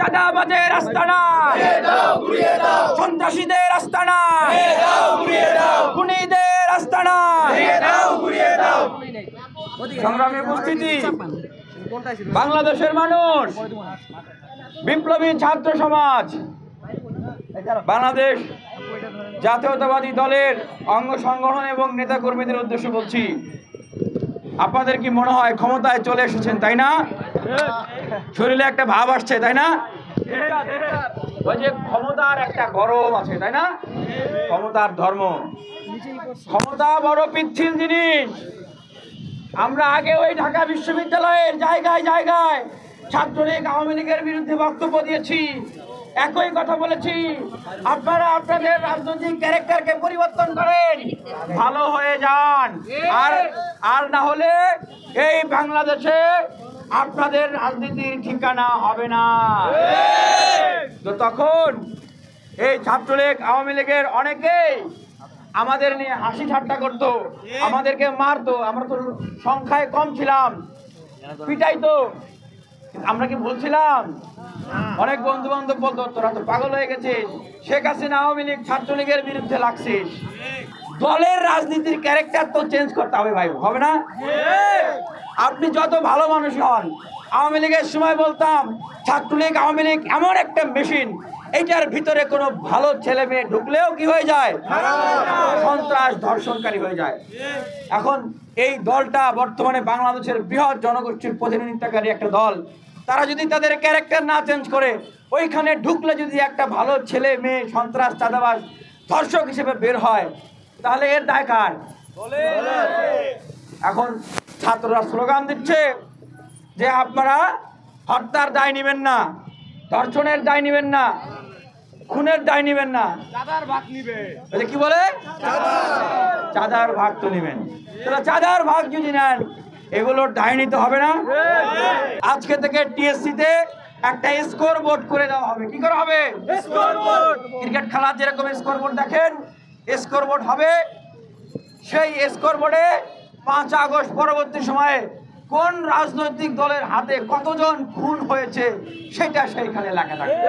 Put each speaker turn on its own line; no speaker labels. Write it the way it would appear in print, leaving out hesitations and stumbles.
চাঁদাবাজের আস্তানা, সন্ত্রাসীদের আস্তানা, খুনিদের আস্তানা। সংগ্রামী উপস্থিতি, বাংলাদেশের মানুষ, বিপ্লবী ছাত্র সমাজ, বাংলাদেশ জাতীয়তাবাদী দলের অঙ্গ সংগঠন এবং নেতাকর্মীদের উদ্দেশ্যে বলছি, আপনাদের কি মনে হয় ক্ষমতায় চলে এসেছেন, তাই না? শরীরে একটা ভাব আসছে, তাই না? ওই যে ক্ষমতার একটা গরম আছে, তাই না? ক্ষমতার ধর্ম, ক্ষমতা বড় পিচ্ছিল জিনিস। আমরা আগে ওই ঢাকা বিশ্ববিদ্যালয়ের জায়গায় জায়গায় ছাত্রলীগ আওয়ামী লীগের বিরুদ্ধে বক্তব্য দিয়েছি, একই কথা বলেছি, আপনারা আপনাদের রাজনৈতিক ক্যারেক্টারকে পরিবর্তন করেন, ভালো হয়ে যান, আর না হলে এই বাংলাদেশে আপনাদের রাজনীতির ঠিকানা হবে না। তো তখন এই ছাত্রলীগ আওয়ামী লীগের অনেকেই আমাদের নিয়ে হাসি ঠাট্টা করতো, আমাদেরকে মারতো, আমরা তো সংখ্যায় কম ছিলাম, পিটাইতো। আমরা কি বলছিলাম? অনেক বন্ধু বান্ধব বলতো, তোরা তো পাগল হয়ে গেছিস, শেখ হাসিনা আওয়ামী লীগ ছাত্রলীগের বিরুদ্ধে লাগছিস। দলের রাজনীতির ক্যারেক্টার তো চেঞ্জ করতে হবে ভাই, হবে না? আপনি যত ভালো মানুষ হন, আওয়ামী লীগের সময় বলতাম ছাত্রলীগ আওয়ামী লীগ এমন একটা মেশিন, এইটার ভিতরে কোনো ভালো ছেলে মেয়ে ঢুকলেও কি হয়ে যায়? সন্ত্রাস ধর্ষণকারী হয়ে যায়। এখন এই দলটা বর্তমানে বাংলাদেশের বৃহৎ জনগোষ্ঠীর প্রতিনিধিত্বকারী একটা দল, তারা যদি তাদের ক্যারেক্টার না চেঞ্জ করে, ওইখানে ঢুকলে যদি একটা ভালো ছেলে মেয়ে সন্ত্রাস চাঁদাবাজ ধর্ষক হিসেবে বের হয়, তাহলে এর দায় কার? এখন ছাত্ররা স্লোগান দিচ্ছে যে আপনারা হত্যার দায় নেবেন না, ধর্ষণের দায় নেবেন না, খুনের দায় নেবেন না, চাঁদার ভাগ নিবে। কি বলে? চাঁদার ভাগ তো নেবেন। তাহলে চাঁদার ভাগ যদি নেন, এগুলোর দায় নিতে হবে না? আজকে থেকে টিএসসি তে একটা স্কোর বোর্ড করে দেওয়া হবে। কি করা হবে? Score board. ক্রিকেট খেলার যেরকম স্কোর বোর্ড দেখেন, স্কোর বোর্ড হবে। সেই স্কোর বোর্ডে 5 আগস্ট পরবর্তী সময়ে কোন রাজনৈতিক দলের হাতে কতজন খুন হয়েছে সেটা সেইখানে লেখা থাকবে।